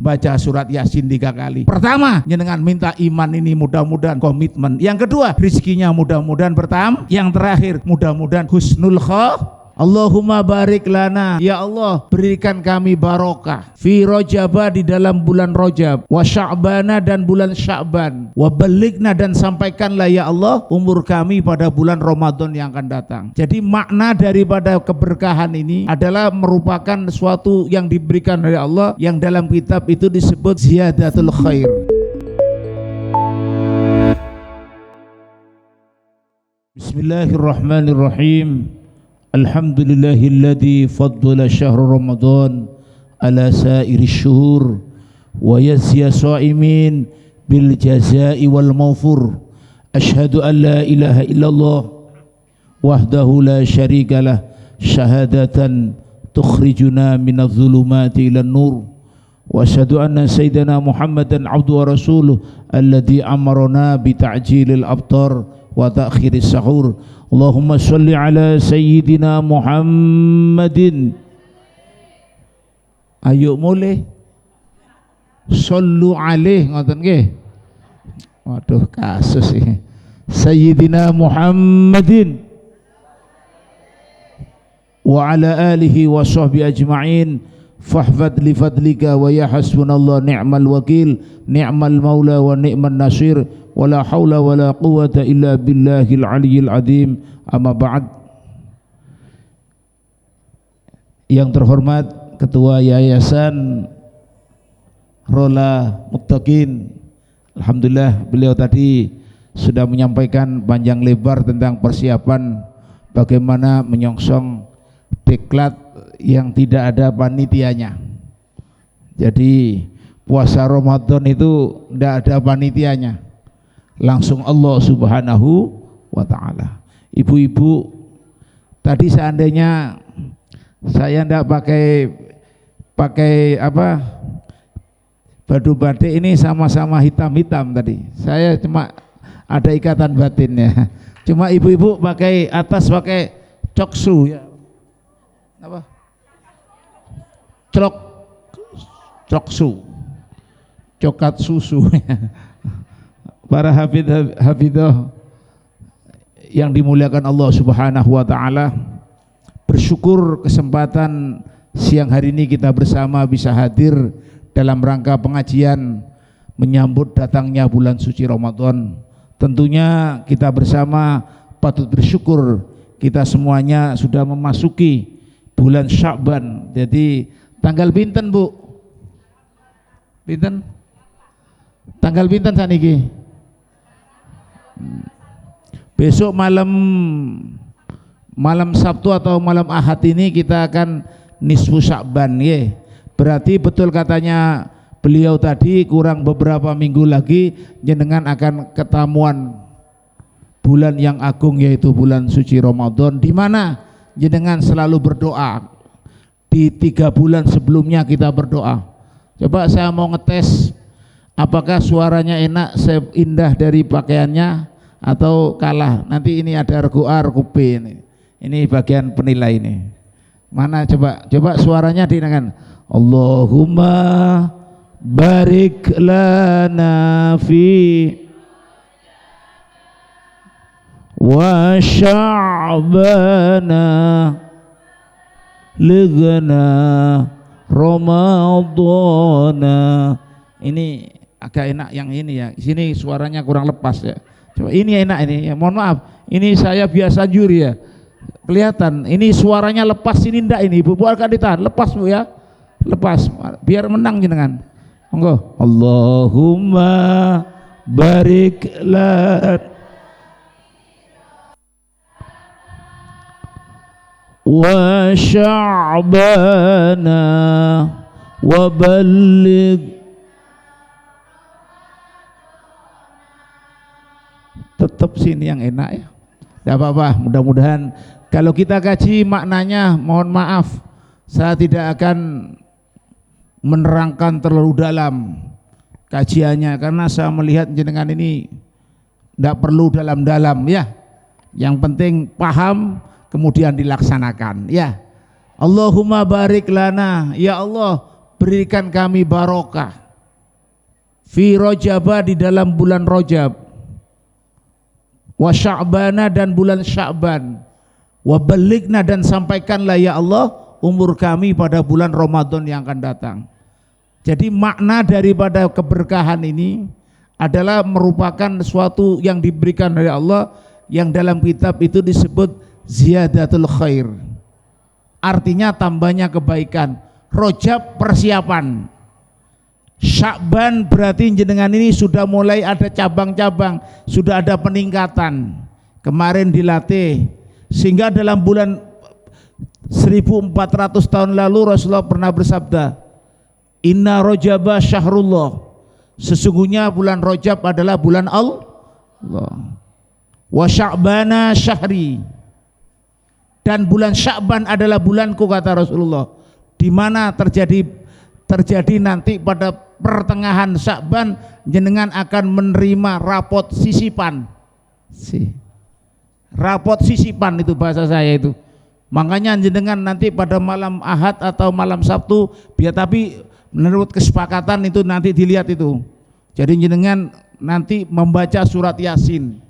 baca surat Yasin 3 kali. Pertama, jenengan minta iman ini mudah-mudahan komitmen. Yang kedua, rezekinya mudah-mudahan bertambah. Yang terakhir, mudah-mudahan husnul khotimah. Allahumma barik lana, ya Allah berikan kami barokah fi Rajab, di dalam bulan Rajab, wa Sya'bana dan bulan Sya'ban, wa balighna dan sampaikanlah ya Allah umur kami pada bulan Ramadan yang akan datang. Jadi makna daripada keberkahan ini adalah merupakan sesuatu yang diberikan oleh Allah yang dalam kitab itu disebut ziyadatul khair. Bismillahirrahmanirrahim. Alhamdulillahilladzi faddala syahr Ramadan ala sairi syuhur wa yazziya sha'imin bil jazaa'i wal maghfur. Asyhadu an la ilaha illallah wahdahu la syarika lah syahadatan tukhrijuna minadh dhulumati ilan nur wa asyhadu anna sayyidana Muhammadan abduhu wa rasuluh alladzi amarna bi ta'jilil abtar wa ta'khiris sahur. Allahumma sholli ala sayyidina Muhammadin. Ayo mulai sallu alaih, ngoten nggih. Waduh kasus iki. Sayyidina Muhammadin wa ala alihi wa sahbihi ajma'in. Fahfad li fadlika wa ya hasbunallah ni'mal wakil, ni'mal maula wa ni'man nasir, wa la hawla wa la quwata illa billahil aliyyil azim. Amma ba'd. Yang terhormat Ketua Yayasan Rola Muttaqin, alhamdulillah beliau tadi sudah menyampaikan panjang lebar tentang persiapan bagaimana menyongsong diklat yang tidak ada panitianya. Jadi puasa Ramadan itu tidak ada panitianya, langsung Allah Subhanahu wa ta'ala. Ibu-ibu, tadi seandainya saya tidak pakai apa baju batik ini sama-sama hitam-hitam tadi, saya cuma ada ikatan batinnya. Cuma ibu-ibu pakai atas pakai coksu ya, apa coksu, coklat susu. Para hafidah yang dimuliakan Allah Subhanahu wa ta'ala, bersyukur kesempatan siang hari ini kita bersama bisa hadir dalam rangka pengajian menyambut datangnya bulan suci Ramadan. Tentunya kita bersama patut bersyukur kita semuanya sudah memasuki bulan Sya'ban. Jadi tanggal pinten Bu? Pinten? Tanggal pinten saniki? Besok malam Sabtu atau malam Ahad ini kita akan nisfu Sya'ban ya. Berarti betul katanya beliau tadi, kurang beberapa minggu lagi jenengan akan ketemuan bulan yang agung yaitu bulan suci Ramadan, di mana jenengan selalu berdoa. Di 3 bulan sebelumnya kita berdoa. Coba saya mau ngetes apakah suaranya enak seindah dari pakaiannya atau kalah. Nanti ini ada regu A, regu B ini bagian penilai ini. Mana coba suaranya dengarkan. Allahumma barik lana fi wa sya'bana lighna ramadana. Ini agak enak yang ini ya. Sini suaranya kurang lepas ya. Coba ini enak ini ya, mohon maaf ini saya biasa juri ya, kelihatan ini suaranya lepas, ini ndak ini Bu akan ditahan, lepas Bu ya, lepas biar menang jenengan. Monggo. Allahumma barik lana wa sya'bana wa balligh. Tetap sini yang enak ya. Tidak apa-apa, mudah-mudahan kalau kita kaji maknanya, mohon maaf saya tidak akan menerangkan terlalu dalam kajiannya karena saya melihat jenengan ini tidak perlu dalam-dalam ya. Yang penting paham kemudian dilaksanakan ya. Allahumma barik lana, ya Allah berikan kami barokah fi Rajaba, di dalam bulan Rajab, wa Sya'bana, dan bulan Sya'ban, wa baligna, dan sampaikanlah ya Allah umur kami pada bulan Ramadan yang akan datang. Jadi makna daripada keberkahan ini adalah merupakan suatu yang diberikan oleh Allah, yang dalam kitab itu disebut ziyadatul khair, artinya tambahnya kebaikan. Rajab persiapan, Sya'ban berarti jenengan ini sudah mulai ada cabang-cabang, sudah ada peningkatan, kemarin dilatih, sehingga dalam bulan 1400 tahun lalu Rasulullah pernah bersabda, inna Rajaba syahrullah, sesungguhnya bulan Rajab adalah bulan Allah, wa Sya'bana syahri, dan bulan Sya'ban adalah bulanku, kata Rasulullah, di mana terjadi nanti pada pertengahan Sya'ban jenengan akan menerima rapot sisipan. Rapot sisipan itu bahasa saya itu. Makanya jenengan nanti pada malam Ahad atau malam Sabtu, biar tapi menurut kesepakatan itu nanti dilihat itu. Jadi jenengan nanti membaca surat Yasin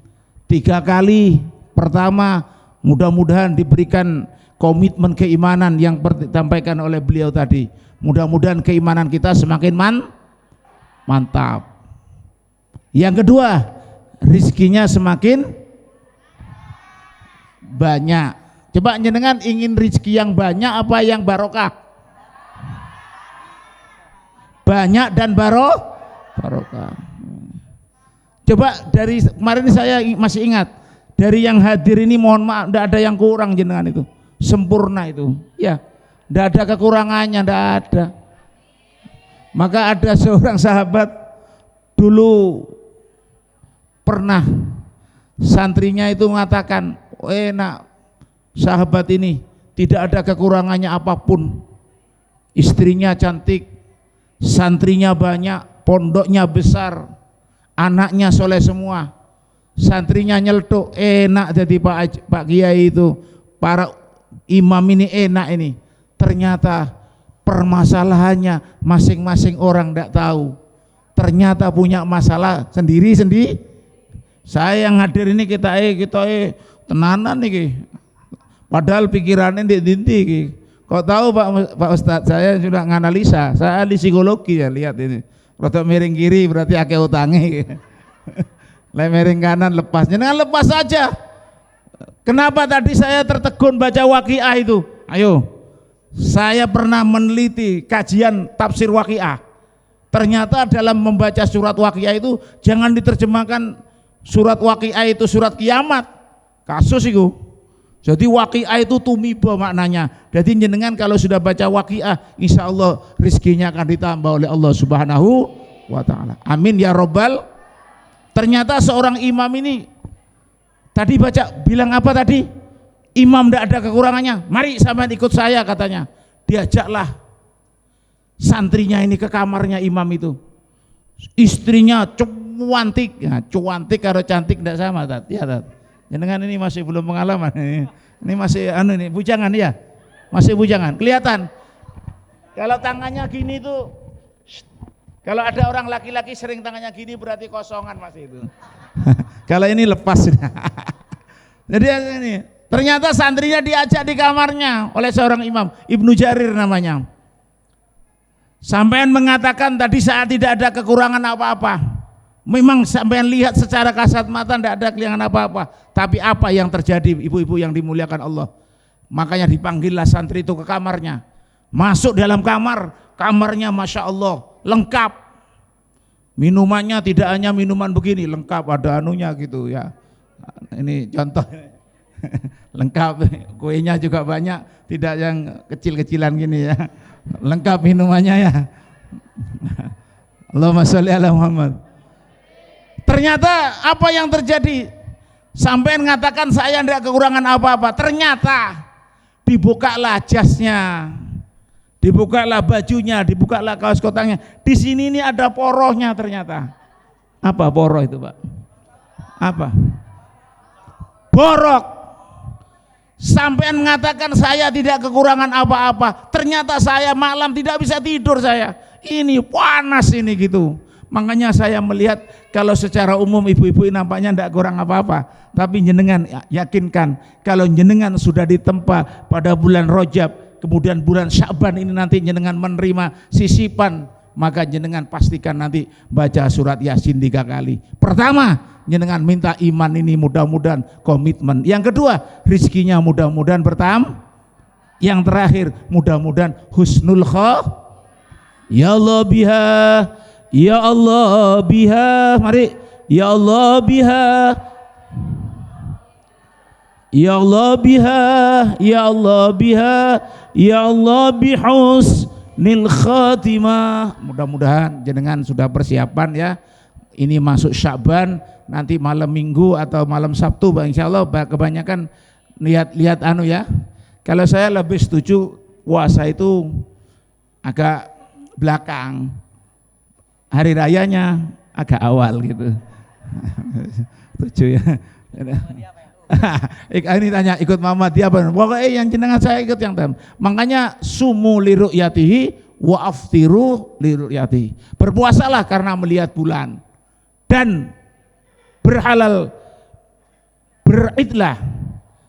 3 kali. Pertama, mudah-mudahan diberikan komitmen keimanan yang disampaikan oleh beliau tadi. Mudah-mudahan keimanan kita semakin mantap. Yang kedua, rizkinya semakin banyak. Coba jenengan ingin rizki yang banyak apa yang barokah? Banyak dan barokah. Coba dari kemarin saya masih ingat, dari yang hadir ini mohon maaf tidak ada yang kurang jenengan itu, sempurna itu ya, tidak ada kekurangannya, tidak ada. Maka ada seorang sahabat dulu pernah santrinya itu mengatakan, enak sahabat ini tidak ada kekurangannya apapun, istrinya cantik, santrinya banyak, pondoknya besar, anaknya soleh semua, santrinya nyeletuk, enak jadi Pak Kiai itu, para imam ini enak ini. Ternyata permasalahannya masing-masing orang tidak tahu, ternyata punya masalah sendiri-sendiri. Saya yang hadir ini kita tenanan nih, padahal pikirannya di kok tahu Pak Ustadz, saya sudah nganalisa, saya ahli psikologi ya, lihat ini rotok miring kiri berarti akeh utangi. Miring kanan lepas, jangan lepas saja. Kenapa tadi saya tertegun baca Waqiah itu? Ayo, saya pernah meneliti kajian tafsir Waqiah. Ternyata dalam membaca surat Waqiah itu jangan diterjemahkan surat Waqiah itu surat kiamat, kasus itu. Jadi Waqiah itu tumiba maknanya. Jadi jenengan kalau sudah baca Waqiah, insya Allah rizkinya akan ditambah oleh Allah Subhanahu wa ta'ala. Amin ya robbal. Ternyata seorang imam ini tadi baca, bilang apa tadi? Imam tidak ada kekurangannya, mari sampean ikut saya katanya. Diajaklah santrinya ini ke kamarnya imam itu. Istrinya cuantik, ya, cuantik karo cantik tidak sama, Tat. Ya, Tat. Jangan ini masih belum pengalaman. Ini masih ini bujangan ya, masih bujangan. Kelihatan kalau tangannya gini tuh, kalau ada orang laki-laki sering tangannya gini berarti kosongan masih itu. Kalau ini lepas sudah. Jadi ini ternyata santrinya diajak di kamarnya oleh seorang imam, Ibnu Jarir namanya. Sampean mengatakan tadi saat tidak ada kekurangan apa-apa. Memang sampean lihat secara kasat mata tidak ada kekurangan apa-apa. Tapi apa yang terjadi, ibu-ibu yang dimuliakan Allah? Makanya dipanggillah santri itu ke kamarnya. Masuk dalam kamar, kamarnya Masya Allah lengkap. Minumannya tidak hanya minuman begini, lengkap ada anunya gitu ya. Ini contoh. Lengkap, kuenya juga banyak, tidak yang kecil-kecilan gini ya, lengkap minumannya ya. Allahumma sholli ala Muhammad. Ternyata apa yang terjadi? Sampai mengatakan saya tidak kekurangan apa-apa. Ternyata dibukalah jasnya, dibukalah bajunya, dibukalah kaos kotangnya. Di sini ini ada porohnya ternyata. Apa poroh itu, Pak? Apa? Borok. Sampean mengatakan saya tidak kekurangan apa-apa, ternyata saya malam tidak bisa tidur saya. Ini panas ini gitu. Makanya saya melihat kalau secara umum ibu-ibu nampaknya tidak kurang apa-apa, tapi jenengan yakinkan kalau jenengan sudah ditempa pada bulan Rajab, kemudian bulan Sya'ban ini nanti jenengan menerima sisipan, maka jenengan pastikan nanti baca surat Yasin 3 kali. Pertama, jenengan minta iman ini mudah-mudahan komitmen. Yang kedua, rizkinya mudah-mudahan bertambah. Yang terakhir, mudah-mudahan husnul khotimah. Ya Allah biha, ya Allah biha, mari. Ya Allah biha, ya Allah biha, ya Allah biha, ya Allah bihusnil khatimah. Mudah-mudahan jenengan sudah persiapan ya. Ini masuk Sya'ban, nanti malam Minggu atau malam Sabtu insya Allah kebanyakan lihat anu ya. Kalau saya lebih setuju puasa itu agak belakang, hari rayanya agak awal gitu. Setuju ya. Ini tanya ikut Muhammadiyah apa? Pokoknya yang jenengan saya ikut yang tem. Makanya sumu li ru'yatihi wa aftiru li ru'yatihi. Berpuasalah karena melihat bulan dan berhalal beridlah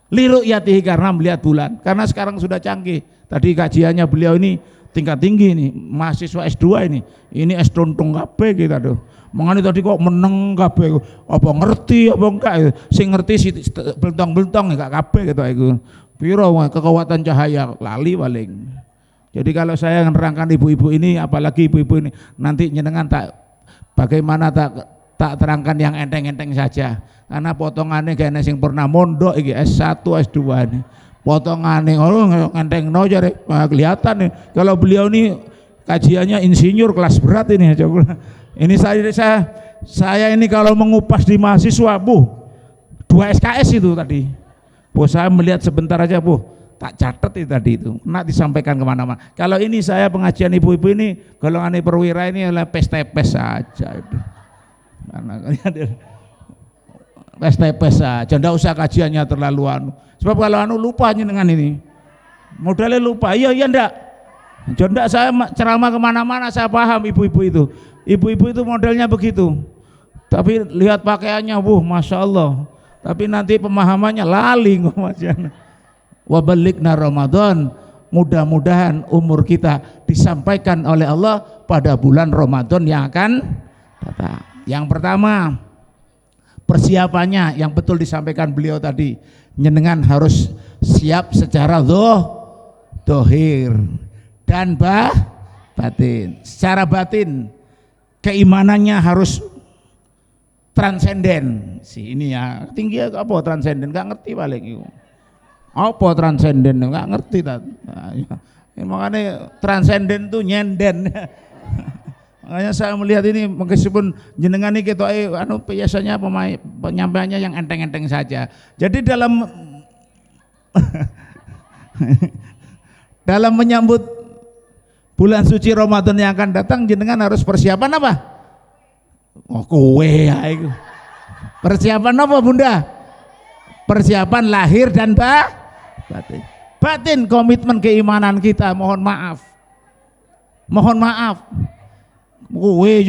li ru'yatihi karena melihat bulan. Karena sekarang sudah canggih. Tadi kajiannya beliau ini tingkat tinggi nih, mahasiswa S2 ini. Ini S tuntung kabeh kita tuh. Mengani tadi kok meneng kabeh, apa ngerti apa enggak? Sing ngerti si beltong-beltong enggak kabeh gitu iku. Piro kekuatan cahaya lali paling. Jadi kalau saya menerangkan ibu-ibu ini, apalagi ibu-ibu ini, nanti jenengan bagaimana tak terangkan yang enteng-enteng saja. Karena potongannya kayaknya sing pernah mondok iki S1 S2 ini. Potongannya enteng no jare kelihatan nih. Kalau beliau ini kajiannya insinyur kelas berat ini. Ini saya ini kalau mengupas di mahasiswa, 2 SKS itu tadi. Saya melihat sebentar aja, tak catat itu tadi itu. Nak disampaikan kemana-mana. Kalau ini saya pengajian ibu-ibu ini, golongan perwira ini adalah pes-tepes saja itu. Pes-tepes saja, tidak usah kajiannya terlalu anu. Sebab kalau anu lupa dengan ini, modalnya lupa. Iya ndak. Jondak saya ceramah kemana-mana saya paham ibu-ibu itu. Ibu-ibu itu modelnya begitu. Tapi lihat pakaiannya, masya Allah. Tapi nanti pemahamannya lali ngomongnya. Wabalikna Ramadan. Mudah-mudahan umur kita disampaikan oleh Allah pada bulan Ramadan yang akan datang. Yang pertama, persiapannya yang betul disampaikan beliau tadi, jenengan harus siap secara dohir dan batin. Secara batin keimanannya harus transenden. Ini ya tinggi apa transenden, nggak ngerti balik itu. Apa transenden nggak ngerti tak. Makanya transenden tuh nyenden. Makanya saya melihat ini meskipun jenengan ini kita biasanya penyampaiannya yang enteng-enteng saja. Jadi dalam dalam menyambut bulan suci Ramadan yang akan datang, jenengan harus persiapan apa? Kue ya itu. Persiapan apa Bunda? Persiapan lahir dan batin. Batin komitmen keimanan kita, mohon maaf. Mohon maaf. Kue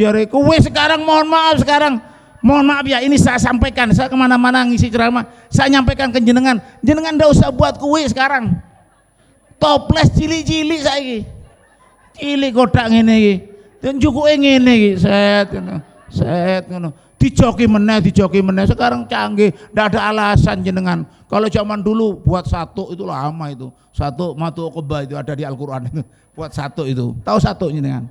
sekarang mohon maaf ya, ini saya sampaikan, saya kemana-mana ngisi ceramah, saya nyampaikan ke jenengan ndak usah buat kue sekarang. Toples cilik-cilik saiki. Cilik kotak ngene iki. Dan cukuke ngene iki, set ngono. Dijoki meneh sekarang canggih, ndak ada alasan jenengan. Kalau zaman dulu buat satu itu lama itu. Satu matu qubah itu ada di Al-Qur'an itu. Buat satu itu. Tahu satu jenengan?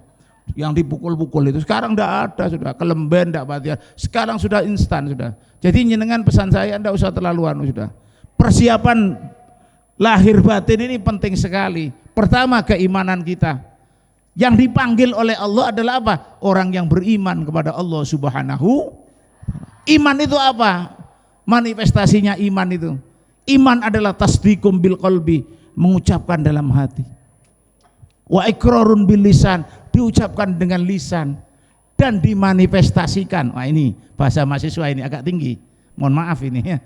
Yang dipukul-pukul itu sekarang enggak ada, sudah kelemben, enggak batian, sekarang sudah instan sudah. Jadi jenengan pesan saya enggak usah terlalu anu sudah. Persiapan lahir batin ini penting sekali. Pertama keimanan kita. Yang dipanggil oleh Allah adalah apa? Orang yang beriman kepada Allah Subhanahu. Iman itu apa? Manifestasinya iman itu. Iman adalah tasdiqum bil qalbi, mengucapkan dalam hati. Wa iqrarun bil lisan, diucapkan dengan lisan dan dimanifestasikan. Wah ini bahasa mahasiswa ini agak tinggi. Mohon maaf ini ya.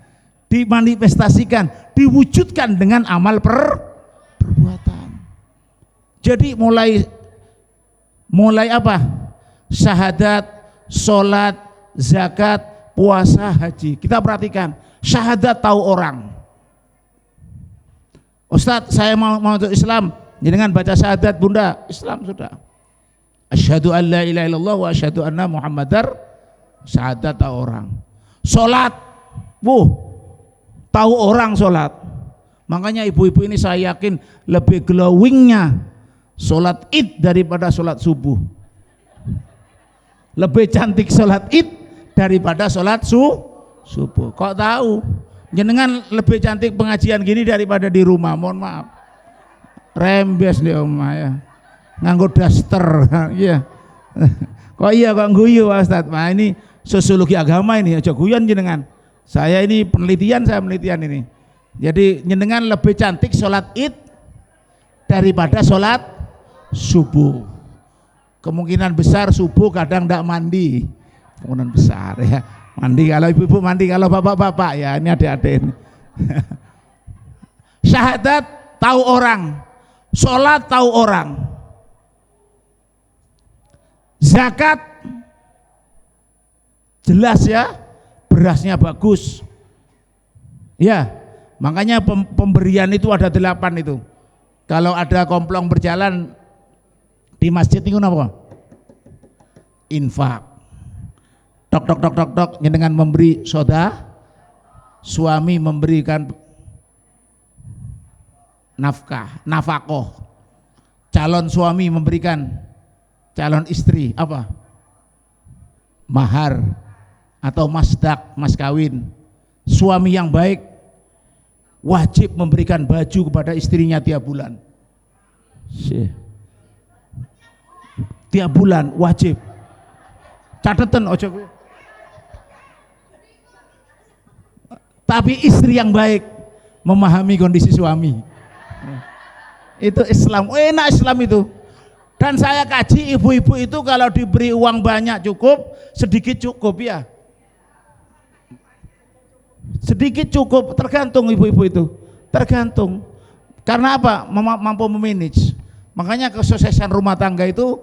dimanifestasikan, diwujudkan dengan amal perbuatan. Jadi mulai apa? Syahadat, sholat, zakat, puasa, haji. Kita perhatikan, syahadat tahu orang. Ustadz, saya mau masuk Islam, dengan baca syahadat bunda, Islam sudah. Asyhadu an la ilaha illallah wa asyhadu anna Muhammadar, syahadat tahu orang. Sholat, tahu orang sholat. Makanya ibu-ibu ini saya yakin lebih glowingnya sholat id daripada sholat subuh. Lebih cantik sholat id daripada sholat subuh. Kok tahu? Jenengan lebih cantik pengajian gini daripada di rumah. Mohon maaf. Rembes di rumah ya. Nganggo daster. Iya. Kok iya kok guyu Ustaz? Nah ini sosiologi agama ini, aja guyon jenengan. Saya ini penelitian ini. Jadi jenengan lebih cantik sholat id daripada sholat subuh. Kemungkinan besar subuh kadang tidak mandi. Kemungkinan besar ya. Mandi kalau ibu-ibu, mandi kalau bapak-bapak ya, ini adik-adik ini. Syahadat tahu orang, sholat tahu orang, zakat jelas ya, berasnya bagus ya, makanya pemberian itu ada 8 itu. Kalau ada komplong berjalan di masjid itu apa? Infak. Tok, dengan memberi soda, suami memberikan nafkah, calon suami memberikan calon istri apa? Mahar atau masdak, mas kawin. Suami yang baik wajib memberikan baju kepada istrinya tiap bulan. Tiap bulan wajib. Catatan ojo. Tapi istri yang baik memahami kondisi suami. Itu Islam, enak Islam itu. Dan saya kaji ibu-ibu itu kalau diberi uang banyak cukup, sedikit cukup ya. Sedikit cukup, tergantung ibu-ibu itu. Tergantung. Karena apa? Mampu memanage. Makanya kesuksesan rumah tangga itu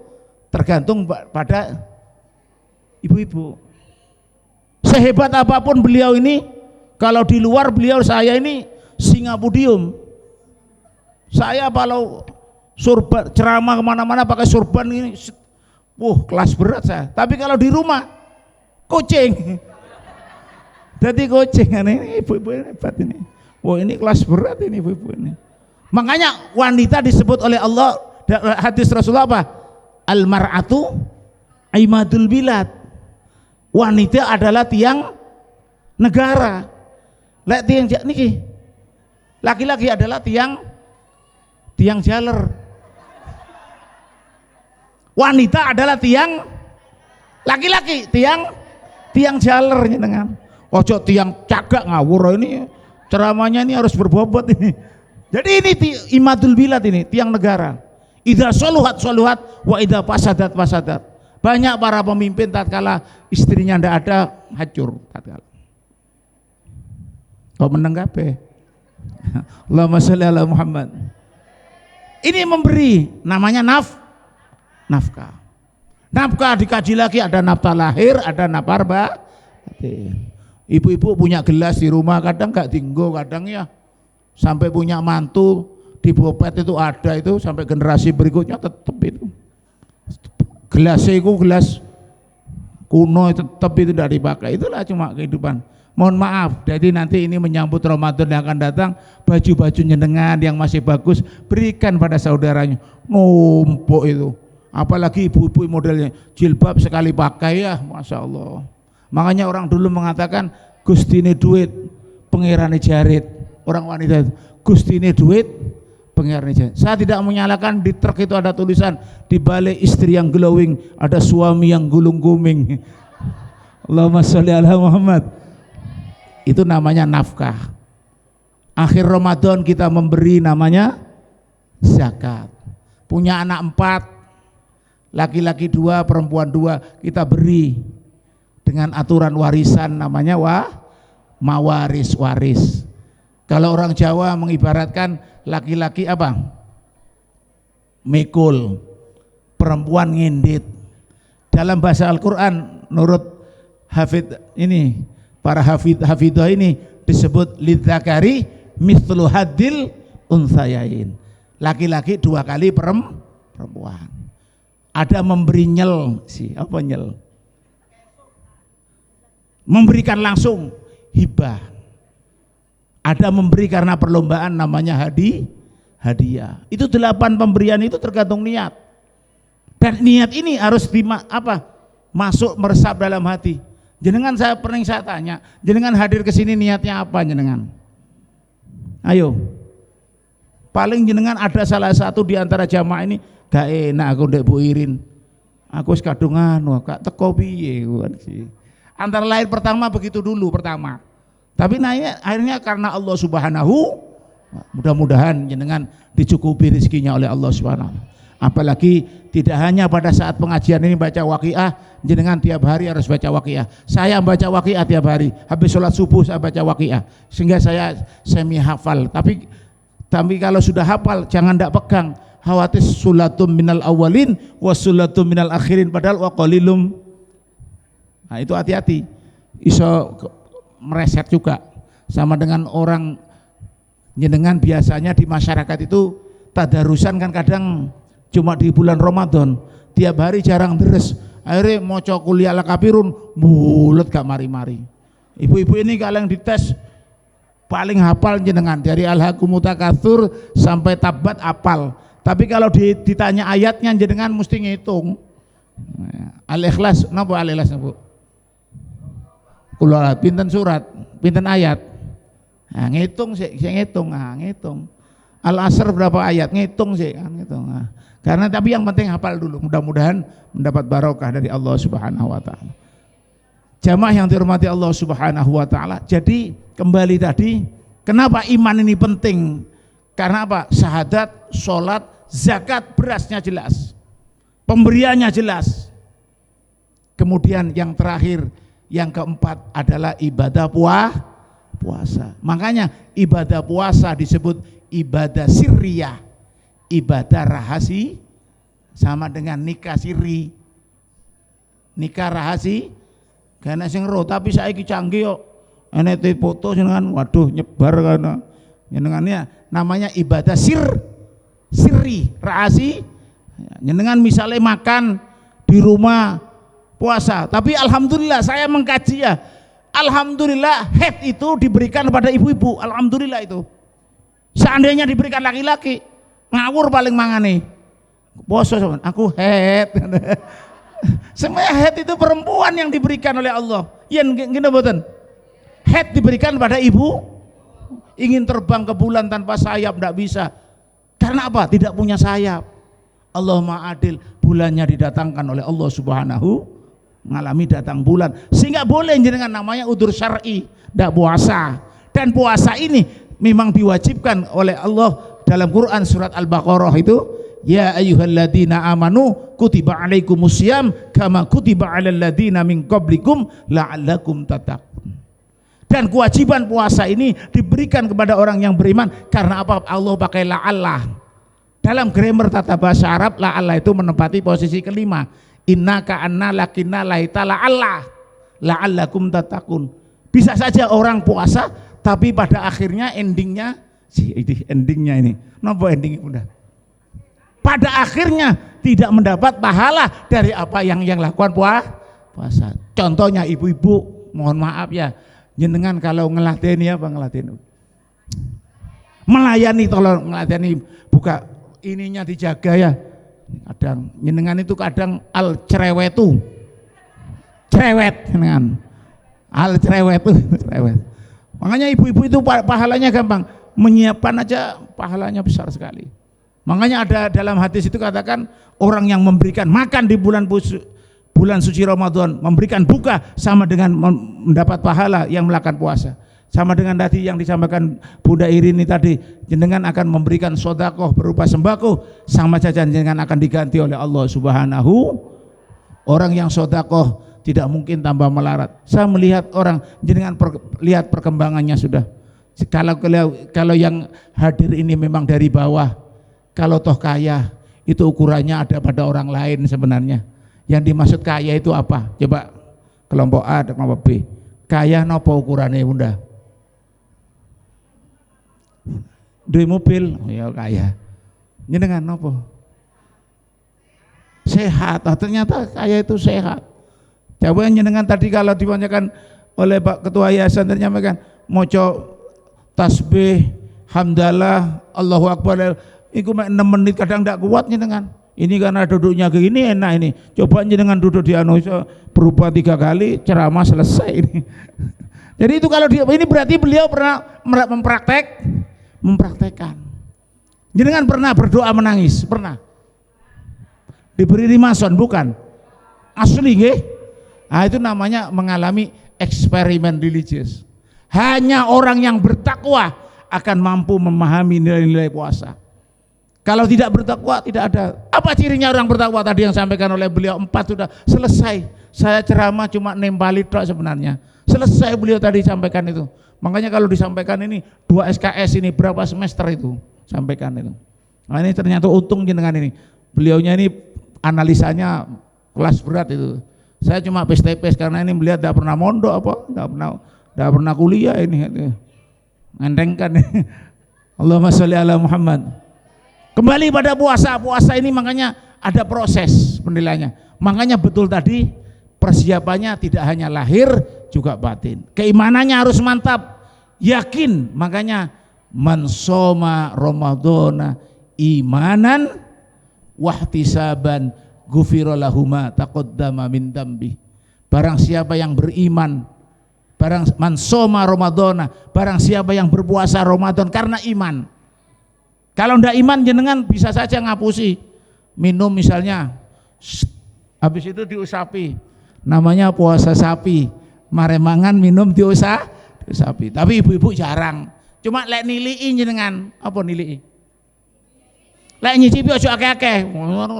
tergantung pada ibu-ibu. Sehebat apapun beliau ini, kalau di luar beliau saya ini Singapudium. Saya kalau surban ceramah kemana-mana pakai surban ini, kelas berat saya. Tapi kalau di rumah kucing. Jadi kucing ini ibu-ibu hebat ini. Ini kelas berat ini ibu-ibu ini. Makanya wanita disebut oleh Allah, hadis Rasulullah apa? Al-mar'atu imadul bilad. Wanita adalah tiang negara. Tiang niki. Laki-laki adalah tiang jaler. Wanita adalah tiang laki-laki, tiang jaler dengan. Ojo tiang cagak ngawur ini. Ceramahnya ini harus berbobot ini. Jadi ini imadul bilad ini, tiang negara. Idza soluhat wa idza fasadat. Banyak para pemimpin tatkala istrinya ndak ada hancur tatkala. Kau menang kabeh. Allahumma sholli ala Muhammad. Ini memberi namanya nafkah. Nafkah dikaji lagi, ada nafkah lahir, ada nafkah batin. Ibu-ibu punya gelas di rumah kadang gak tinggo, kadang ya sampai punya mantu di bopet itu ada itu sampai generasi berikutnya tetap itu. Gelasnya itu gelas kuno tetap itu tidak dipakai. Itulah cuma kehidupan. Mohon maaf, jadi nanti ini menyambut Ramadan yang akan datang, baju-baju jenengan yang masih bagus berikan pada saudaranya. Numpuk itu, apalagi ibu-ibu modelnya jilbab sekali pakai ya, masya Allah. Makanya orang dulu mengatakan Gustine duit, pengirane jarit. Orang wanita itu Gustine duit, pengirane jarit. Saya tidak menyalahkan di truk itu ada tulisan di balik istri yang glowing ada suami yang gulung-guming. Allahumma sholli ala Muhammad. Itu namanya nafkah. Akhir Ramadan kita memberi namanya zakat. Punya anak 4, laki-laki 2, perempuan 2, kita beri dengan aturan warisan namanya mawaris waris. Kalau orang Jawa mengibaratkan laki-laki apa? Mikul, perempuan ngindit. Dalam bahasa Al-Quran menurut hafid ini, para hafidah ini disebut lidzakari mithlu hadil unsayain. Laki-laki 2 kali perempuan. Ada memberi nyel, apa nyel? Memberikan langsung, hibah. Ada memberi karena perlombaan, namanya hadiah. Itu 8 pemberian itu tergantung niat. Dan niat ini harus masuk meresap dalam hati. Jenengan saya tanya, jenengan hadir ke sini niatnya apa jenengan? Ayo. Paling jenengan ada salah satu di antara jamaah ini, gak enak aku ndek Bu Irin. Aku wis kadungan, gak teko piye. Antara lain pertama begitu dulu pertama. Tapi akhirnya karena Allah Subhanahu, mudah-mudahan jenengan dicukupi rezekinya oleh Allah Subhanahu. Apalagi tidak hanya pada saat pengajian ini baca waqiah, jenengan tiap hari harus baca waqiah. Saya baca waqiah tiap hari, habis sholat subuh saya baca waqiah, sehingga saya semi hafal. Tapi kalau sudah hafal jangan ndak pegang, khawatir sulatum minal awalin wa sulatum minal akhirin, padahal wa qalilum. Nah itu hati-hati, iso mereset juga. Sama dengan orang jenengan biasanya di masyarakat itu tadarusan kan kadang cuma di bulan Ramadan, tiap hari jarang deres, akhirnya moco kuliah lakapirun bulet gak mari-mari. Ibu-ibu ini kalau yang dites paling hafal jenengan dari Alhaakumut Takatsur sampai Tabat hafal, tapi kalau ditanya ayatnya jenengan mesti ngitung. Al-Ikhlas, napa Al-Ikhlas Bu? Kula pinten surat, pinten ayat. Nah, ngitung sih, ngitung. Al-Asr berapa ayat, ngitung sih kan, ngitung. Nah, karena tapi yang penting hafal dulu, mudah-mudahan mendapat barokah dari Allah Subhanahu wa taala. Jamaah yang dihormati Allah Subhanahu wa taala. Jadi kembali tadi, kenapa iman ini penting? Karena apa? Syahadat, sholat, zakat, berasnya jelas, pemberiannya jelas. Kemudian yang terakhir, yang keempat adalah ibadah puasa. Makanya ibadah puasa disebut ibadah sirriyah, ibadah rahasia, sama dengan nikah sirri. Nikah rahasia karena sing roh, tapi saiki canggih kok enek foto jenengan, waduh nyebar kana jenengannya, namanya ibadah sirri rahasia. Jenengan misalnya makan di rumah puasa, tapi alhamdulillah saya mengkaji ya, alhamdulillah head itu diberikan pada ibu-ibu, alhamdulillah itu. Seandainya diberikan laki-laki, ngawur paling mangane. Poso sama, aku head. Semuanya head itu perempuan yang diberikan oleh Allah. Yen gini mboten. Head diberikan pada ibu, ingin terbang ke bulan tanpa sayap tidak bisa. Karena apa? Tidak punya sayap. Allah Maha Adil, bulannya didatangkan oleh Allah Subhanahu, mengalami datang bulan, sehingga boleh jenengan namanya udzur syar'i, tidak puasa. Dan puasa ini memang diwajibkan oleh Allah dalam Quran surat Al-Baqarah itu, ya ayyuhalladzina amanu kutiba alaikumusiyam kama kutiba alal ladzina min qablikum la'allakum tattaqun. Dan kewajiban puasa ini diberikan kepada orang yang beriman karena apa? Allah pakai la'allah. Dalam grammar tata bahasa Arab, la'allah itu menempati posisi kelima. Inna ka'anna lakinna laita la'allah la'allakum tattaqun. Bisa saja orang puasa tapi pada akhirnya endingnya ini. Napa endingnya udah? Pada akhirnya tidak mendapat pahala dari apa yang lakukan puasa. Contohnya ibu-ibu, mohon maaf ya, jenengan kalau ngeladeni apa ngeladeni? Melayani, tolong ngeladeni, buka ininya dijaga ya. Kadang jenengan itu kadang cerewet jenengan. Cerewet. Makanya ibu-ibu itu pahalanya gampang, menyiapkan aja pahalanya besar sekali. Makanya ada dalam hadis itu katakan, orang yang memberikan makan di bulan suci Ramadan, memberikan buka sama dengan mendapat pahala yang melakukan puasa. Sama dengan tadi yang disampaikan Bunda Irini tadi, jenengan akan memberikan sedekah berupa sembako, sama saja jenengan akan diganti oleh Allah Subhanahu. Orang yang sedekah tidak mungkin tambah melarat. Saya melihat orang jenengan lihat perkembangannya sudah. Kalau yang hadir ini memang dari bawah, kalau toh kaya itu ukurannya ada pada orang lain sebenarnya. Yang dimaksud kaya itu apa? Coba kelompok A dan kelompok B. Kaya nopo ukurannya bunda? Duit mobil, ya kaya. Jenengan nopo? Sehat. Ternyata kaya itu sehat. Coba jenengan tadi kalau dipanjakan oleh Pak Ketua Yayasan ternyata moco tasbih, hamdalah, Allahu Akbar, itu 6 menit kadang tidak kuat jenengan. Ini karena duduknya begini enak ini. Coba jenengan duduk di Anusa berubah 3 kali ceramah selesai ini. Jadi itu kalau dia ini berarti beliau pernah mempraktekkan. Jenengan pernah berdoa menangis? Pernah? Diberi rimason bukan? Asli nggih? Nah, itu namanya mengalami eksperimen religius. Hanya orang yang bertakwa akan mampu memahami nilai-nilai puasa. Kalau tidak bertakwa tidak ada. Apa cirinya orang bertakwa tadi yang sampaikan oleh beliau 4 sudah selesai. Saya ceramah cuma nempali tok sebenarnya. Selesai beliau tadi sampaikan itu. Makanya kalau disampaikan ini 2 SKS ini berapa semester itu sampaikan itu. Nah ini ternyata untung jenengan ini. Beliaunya ini analisanya kelas berat itu. Saya cuma pes-tepes karena ini melihat tidak pernah mondok apa, tidak pernah kuliah ini. Ngentengkan. Allahumma sholli ala Muhammad. Kembali pada puasa. Puasa ini makanya ada proses penilaiannya. Makanya betul tadi persiapannya tidak hanya lahir juga batin. Keimanannya harus mantap, yakin. Makanya man shoma ramadhana imanan wahtisaban ghufira lahuma taqaddama min dambi. Barang siapa yang beriman, barang man shoma ramadhana, barang siapa yang berpuasa Ramadan karena iman. Kalau ndak iman jenengan bisa saja ngapusi minum misalnya, habis itu diusapi, namanya puasa sapi, maremangan minum diusapi. Tapi ibu-ibu jarang, cuma lek nilii jenengan, apa nilii? Lek nyicipi aja akeh-akeh,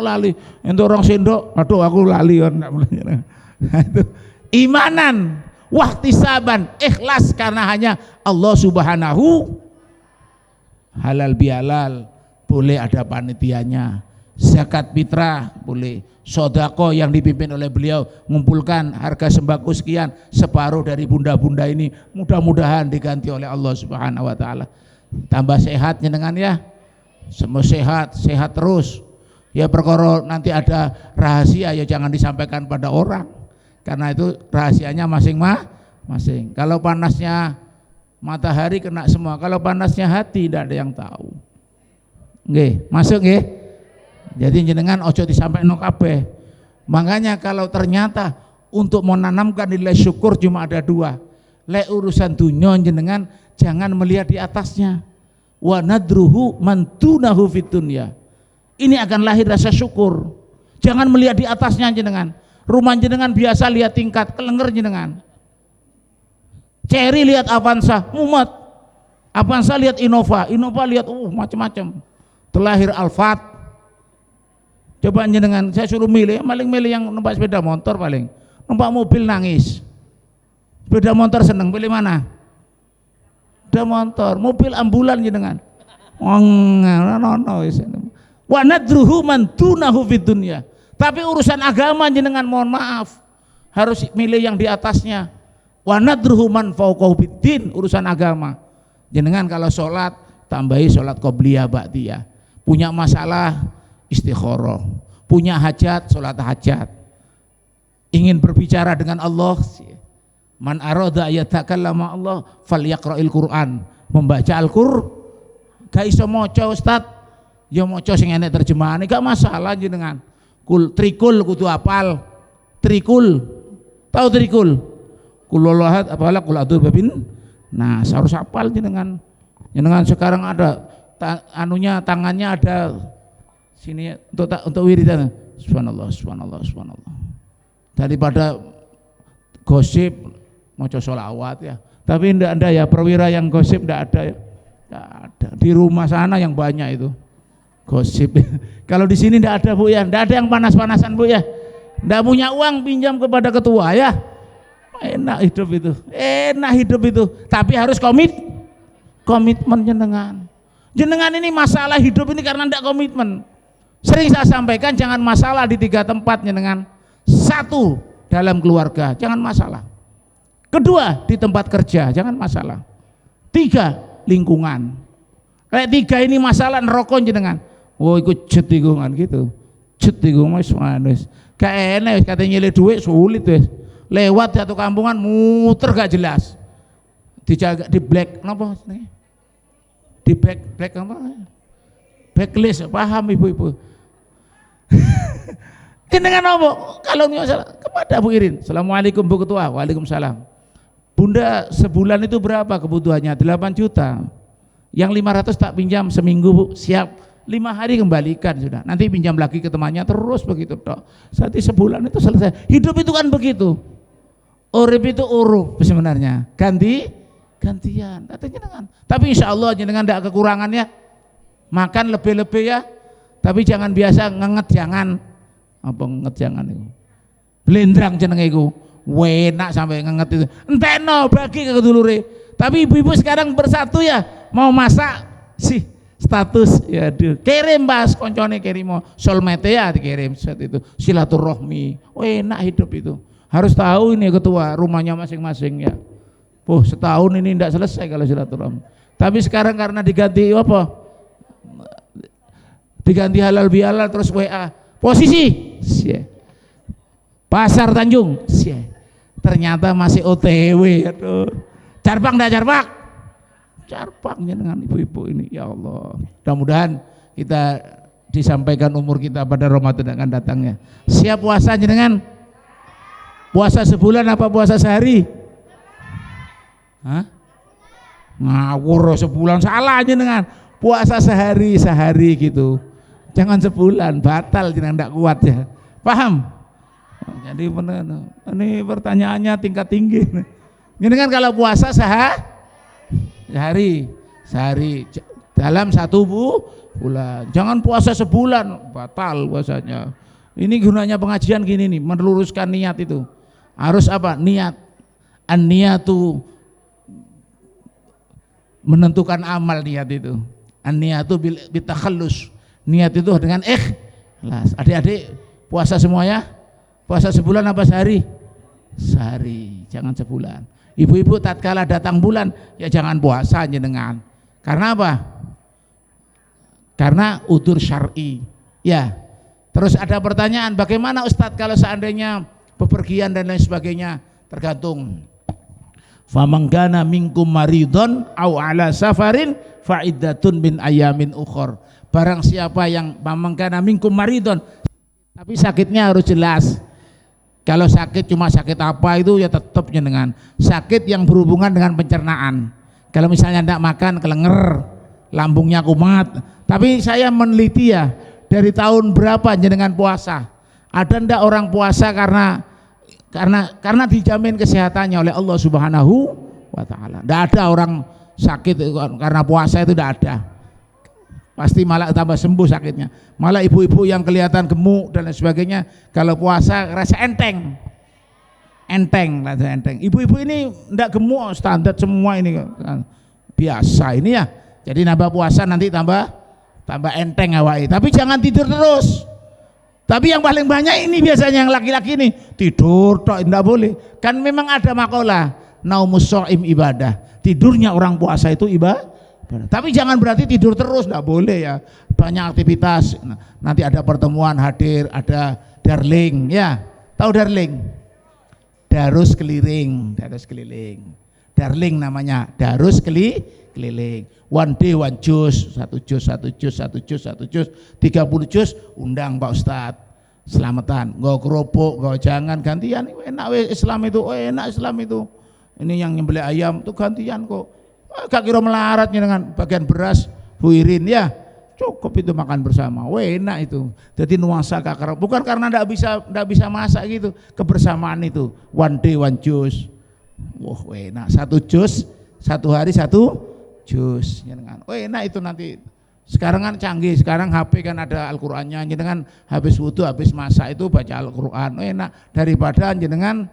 lali, ento orang sendok, aduh aku lali itu imanan, wahtisaban, ikhlas karena hanya Allah Subhanahu. Halal bihalal boleh ada panitianya, zakat fitrah boleh, sodako yang dipimpin oleh beliau mengumpulkan harga sembako sekian, separuh dari bunda-bunda ini mudah-mudahan diganti oleh Allah Subhanahu wa taala. Tambah sehat jenengan ya, semua sehat terus ya. Perkara nanti ada rahasia ya jangan disampaikan pada orang karena itu rahasianya masing-masing. Kalau panasnya matahari kena semua, kalau panasnya hati tidak ada yang tahu. Nggih, masuk nggih. Jadi jenengan ojo disampaikan kabeh. Makanya kalau ternyata untuk menanamkan nilai syukur cuma ada 2. Lek urusan dunya jenengan jangan melihat di atasnya. Wa nadruhu man tunahu fid dunya. Ini akan lahir rasa syukur. Jangan melihat di atasnya jenengan. Rumah jenengan biasa lihat tingkat, kelenger jenengan. Cherry lihat Avanza, mumet. Avanza lihat Innova lihat macam-macam. Terlahir Alphard. Coba jenengan saya suruh milih, paling milih yang numpak sepeda motor paling. Numpak mobil nangis. Sepeda motor seneng, pilih mana? Sepeda motor, mobil ambulan jenengan. Wa nadruhu man tunahu fid dunya. Tapi urusan agama jenengan mohon maaf harus milih yang di atasnya. Wa nadruhu man fawqahu biddin, urusan agama. Jenengan kalau sholat tambahi sholat qobliyah ba'diyah. Punya masalah istikharah, punya hajat sholat hajat. Ingin berbicara dengan Allah, man arada ayatakallama Allah falyaqra'il Qur'an. Membaca Al-Qur'an. Gak iso maca Ustaz, ya maca sing enek terjemahane gak masalah jenengan. Trikul kudu hafal. Trikul. Tahu trikul? Kululahat apalah kulatu babin. Nah, harus hafal jenengan. Jenengan sekarang ada tangannya ada sini untuk wiridan. Subhanallah. Daripada gosip maca sholawat ya. Tapi enggak ada ya perwira yang gosip enggak ada ya. Enggak ada. Di rumah sana yang banyak itu gosip. Kalau di sini enggak ada Bu ya. Enggak ada yang panas-panasan Bu ya. Ndak punya uang pinjam kepada ketua ya. Enak hidup itu, enak hidup itu. Tapi harus komitmen jenengan. Jenengan ini masalah hidup ini karena ndak komitmen. Sering saya sampaikan jangan masalah di 3 tempat jenengan. 1 dalam keluarga, jangan masalah. 2 di tempat kerja, jangan masalah. 3 lingkungan. Kayak 3 ini masalah neraka jenengan. Oh ikut jet iku kan gitu. Jet iku wis manis. Gak enak katanya nyilih duit sulit wis. Lewat satu kampungan muter gak jelas. Dijaga di black napa jenenge? Di black apa? Blacklist, paham ibu-ibu. Jenengan apa? Kalau masalah kepada Bu Irin. Assalamualaikum Bu Ketua. Waalaikumsalam. Bunda sebulan itu berapa kebutuhannya? 8 juta. Yang 500 tak pinjam seminggu Bu. Siap. 5 hari kembalikan sudah. Nanti pinjam lagi ke temannya terus begitu toh. Nanti sebulan itu selesai. Hidup itu kan begitu. Urip itu urup sebenarnya. Gantian. Tapi insya Allah jenengan tidak kekurangan ya. Makan lebih-lebih ya. Tapi jangan biasa ngenget jangan. Apa ngenget jangan itu? Blendrang jenenge iku. Enak sampai ngenget itu. Enteno bagi ke kedulure. Tapi ibu-ibu sekarang bersatu ya. Mau masak sih status ya aduh. Kirim Mas koncone kirim soulmate ya dikirim saat itu. Silaturahmi. Enak hidup itu. Harus tahu ini ketua rumahnya masing-masing ya. Setahun ini tidak selesai kalau silaturahmi. Tapi sekarang karena diganti apa? Diganti halal bihalal terus WA. Posisi. Pasar Tanjung. Ternyata masih OTW. Aduh. Carpak enggak carpak? Carpaknya dengan ibu-ibu ini. Ya Allah. Mudah-mudahan kita disampaikan umur kita pada Ramadan akan datangnya. Siap puasa jenengan? Puasa sebulan apa puasa sehari? Hah? Ngawur sebulan salah aja dengan puasa sehari gitu. Jangan sebulan batal jangan tidak kuat ya. Paham? Jadi benar. Ini pertanyaannya tingkat tinggi. Ini kan kalau puasa sehari dalam 1 bulan. Jangan puasa sebulan batal puasanya. Ini gunanya pengajian gini nih, meluruskan niat itu. Harus apa? Niat. An-niyatu menentukan amal niat itu. An-niyatu bitakhallus. Niat itu dengan ikhlas. Adik-adik puasa semuanya? Puasa sebulan apa sehari? Sehari, jangan sebulan. Ibu-ibu tatkala datang bulan ya jangan puasa jenengan. Karena apa? Karena udzur syar'i. Ya. Terus ada pertanyaan, bagaimana Ustadz kalau seandainya bepergian dan lain sebagainya? Tergantung. Faman kana minkum maridon au ala safarin fa iddatun min ayamin ukhor. Barang siapa yang faman kana minkum maridon, tapi sakitnya harus jelas. Kalau sakit cuma sakit apa itu ya tetap dengan sakit yang berhubungan dengan pencernaan. Kalau misalnya tidak makan kelenger, lambungnya kumat. Tapi saya meneliti ya, dari tahun berapa jenengan puasa? Ada ndak orang puasa karena dijamin kesehatannya oleh Allah Subhanahu wa taala. Ndak ada orang sakit karena puasa itu ndak ada. Pasti malah tambah sembuh sakitnya. Malah ibu-ibu yang kelihatan gemuk dan lain sebagainya kalau puasa rasa enteng. Rasa enteng. Ibu-ibu ini ndak gemuk standar semua ini biasa ini ya. Jadi nambah puasa nanti tambah enteng awake. Tapi jangan tidur terus. Tapi yang paling banyak ini biasanya yang laki-laki ini tidur tok enggak boleh. Kan memang ada makalah naumus shaim ibadah. Tidurnya orang puasa itu ibadah. Tapi jangan berarti tidur terus, enggak boleh ya. Banyak aktivitas. Nanti ada pertemuan hadir, ada darling ya. Tahu darling? Darus keliling. Darling namanya, darus keliling. One day one jus, 1 jus, 30 jus, undang Pak Ustadz. Selamatan, nggak kerupuk, nggak jangan gantian. Enak Islam itu, enak Islam itu. Ini yang nyembelih ayam tuh gantian kok. Gak kira melaratnya dengan bagian beras Bu Irin ya. Cukup itu makan bersama. Enak itu. Jadi nuansa kakak. Bukan karena ndak bisa masak gitu. Kebersamaan itu. One day one jus. Wah enak. 1 jus, 1 hari 1 jus. Enak itu nanti Sekarang kan canggih, sekarang HP kan ada Al-Qur'annya, jenengan habis wudu, habis masak itu baca Al-Qur'an. Enak daripada jenengan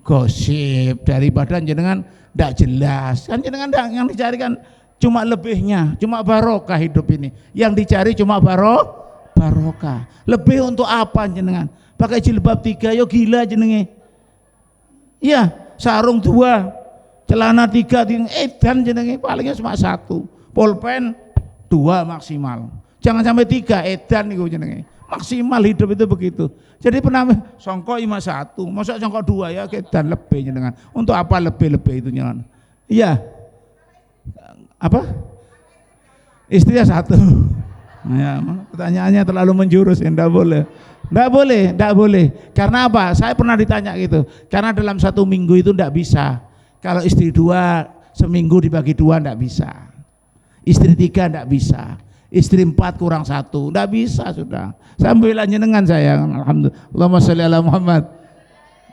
gosip, daripada jenengan tidak jelas. Kan jenengan yang dicari kan cuma lebihnya, cuma barokah hidup ini. Yang dicari cuma barokah. Lebih untuk apa jenengan? Pakai jilbab 3 yo gila jenenge. Iya, sarung 2, celana 3, edan jenenge palingnya cuma 1. Pulpen 2 maksimal. Jangan sampai 3 edan niku jenenge. Maksimal hidup itu begitu. Jadi pernah songkok 1, masa songkok 2 ya edan lebih jenengan. Untuk apa lebih itu jenengan? Iya. Apa? Istrinya 1. Ya, pertanyaannya terlalu menjurus, enggak boleh. Enggak boleh. Karena apa? Saya pernah ditanya gitu. Karena dalam 1 minggu itu enggak bisa. Kalau istri 2 seminggu dibagi 2 enggak bisa. Istri 3 enggak bisa, istri 4 kurang 1, enggak bisa sudah. Saya bela jenengan sayang, alhamdulillah. Allahumma sholli ala Muhammad.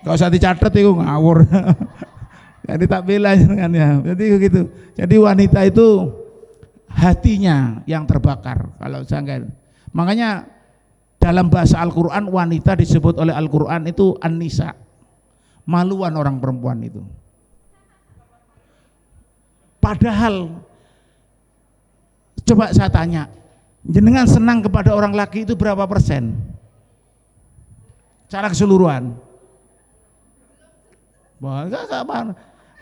Enggak usah dicatat itu ngawur. Jadi tak bela jenengan ya. Jadi begitu. Jadi wanita itu hatinya yang terbakar kalau saya. Makanya dalam bahasa Al-Qur'an wanita disebut oleh Al-Qur'an itu an-nisa. Maluan orang perempuan itu. Padahal coba saya tanya, jenengan senang kepada orang laki itu berapa persen? Secara keseluruhan.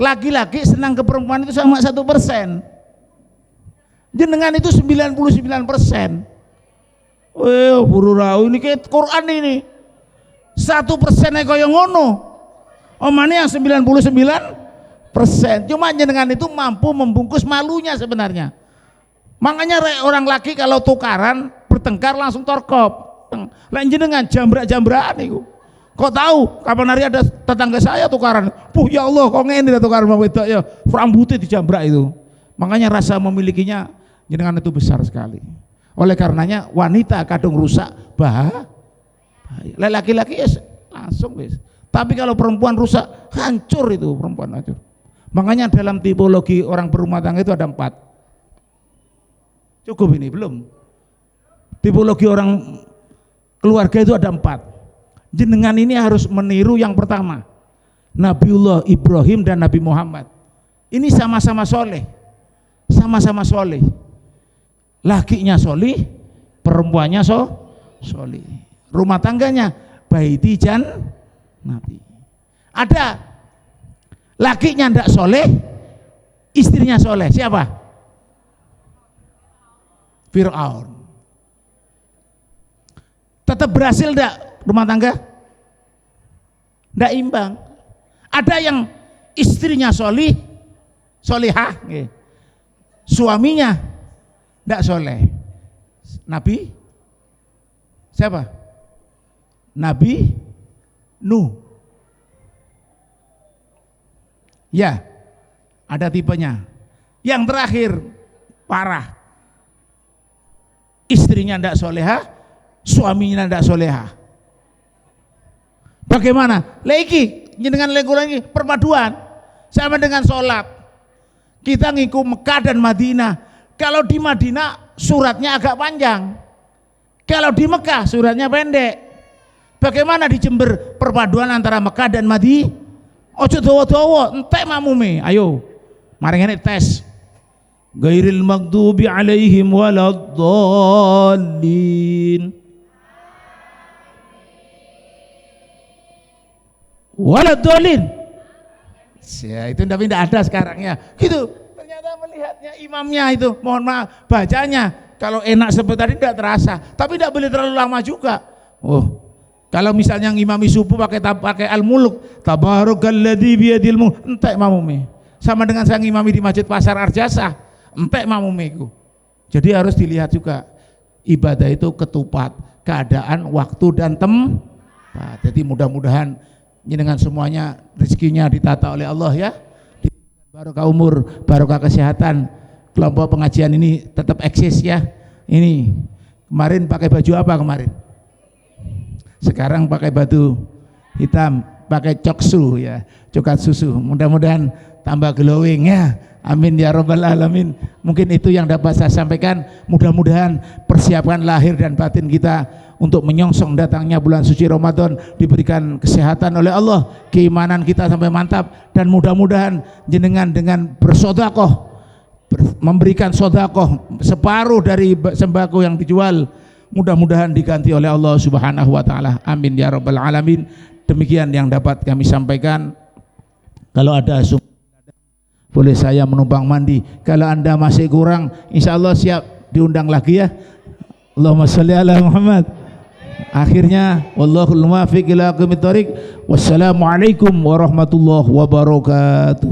Laki-laki senang ke perempuan itu sama 1%. Jenengan itu 99%. Buru rau ini kayak Quran ini. 1% kaya ngono. Omane yang 99%. Cuma jenengan itu mampu membungkus malunya sebenarnya. Makanya orang laki kalau tukaran bertengkar langsung torkop. Lain jenengan jambrak-jambrakan itu. Kok tahu kapan hari ada tetangga saya tukaran? Ya Allah, kok ngene tukaran mau wedok ya. Rambutnya dijambrak itu. Makanya rasa memilikinya jenengan itu besar sekali. Oleh karenanya wanita kadung rusak bahaya. Laki-laki ya langsung wis. Tapi kalau perempuan rusak hancur itu perempuan hancur. Makanya dalam tipologi orang berumah tangga itu ada 4. Cukup ini belum. Tipologi orang keluarga itu ada 4. Jenengan ini harus meniru yang pertama, Nabiullah Ibrahim dan Nabi Muhammad. Ini sama-sama soleh, sama-sama soleh. Lakinya soleh, perempuannya soleh. Rumah tangganya baiti jan Nabi. Ada lakinya ndak soleh, istrinya soleh. Siapa? Fir'aun. Tetap berhasil enggak rumah tangga? Enggak imbang. Ada yang istrinya solihah, suaminya enggak soleh. Nabi siapa? Nabi Nuh. Ya, ada tipenya. Yang terakhir parah. Istrinya tidak soleha, suaminya tidak soleha. Bagaimana? Lagi dengan lagi perpaduan sama dengan sholat. Kita ngikut Mekah dan Madinah. Kalau di Madinah suratnya agak panjang, kalau di Mekah suratnya pendek. Bagaimana di Jember perpaduan antara Mekah dan Madinah? Ojo dawa-dawa, entek mamume. Ayo, mari ngene tes. Ghairil maghdubi alaihim waladdallin ya, itu tapi tidak ada sekarang ya gitu. Ternyata melihatnya imamnya itu, mohon maaf, bacanya kalau enak seperti tadi tidak terasa, tapi tidak boleh terlalu lama juga. Kalau misalnya ngimami subuh pakai al-muluk, tabarakalladzi biyadil mulk, entek mamume. Sama dengan saya ngimami di Masjid Pasar Arjasa, entek mamumiku. Jadi harus dilihat juga ibadah itu ketupat, keadaan, waktu dan tempat. Jadi mudah-mudahan dengan semuanya rezekinya ditata oleh Allah ya. Barokah umur, barokah kesehatan. Kelompok pengajian ini tetap eksis ya. Ini kemarin pakai baju apa kemarin? Sekarang pakai baju hitam, pakai coksu ya, coklat susu. Mudah-mudahan tambah glowing ya. Amin ya rabbal alamin. Mungkin itu yang dapat saya sampaikan. Mudah-mudahan persiapkan lahir dan batin kita untuk menyongsong datangnya bulan suci Ramadan, diberikan kesehatan oleh Allah, keimanan kita sampai mantap, dan mudah-mudahan jenengan dengan bersedekah, memberikan sedekah separuh dari sembako yang dijual, mudah-mudahan diganti oleh Allah Subhanahu wa taala. Amin ya rabbal alamin. Demikian yang dapat kami sampaikan. Kalau ada boleh saya menumpang mandi. Kalau Anda masih kurang, insya Allah siap diundang lagi ya. Allahumma sholli ala Muhammad. Akhirnya wallahul muwaffiq ila aqwamit thoriq. Wassalamualaikum warahmatullahi wabarakatuh.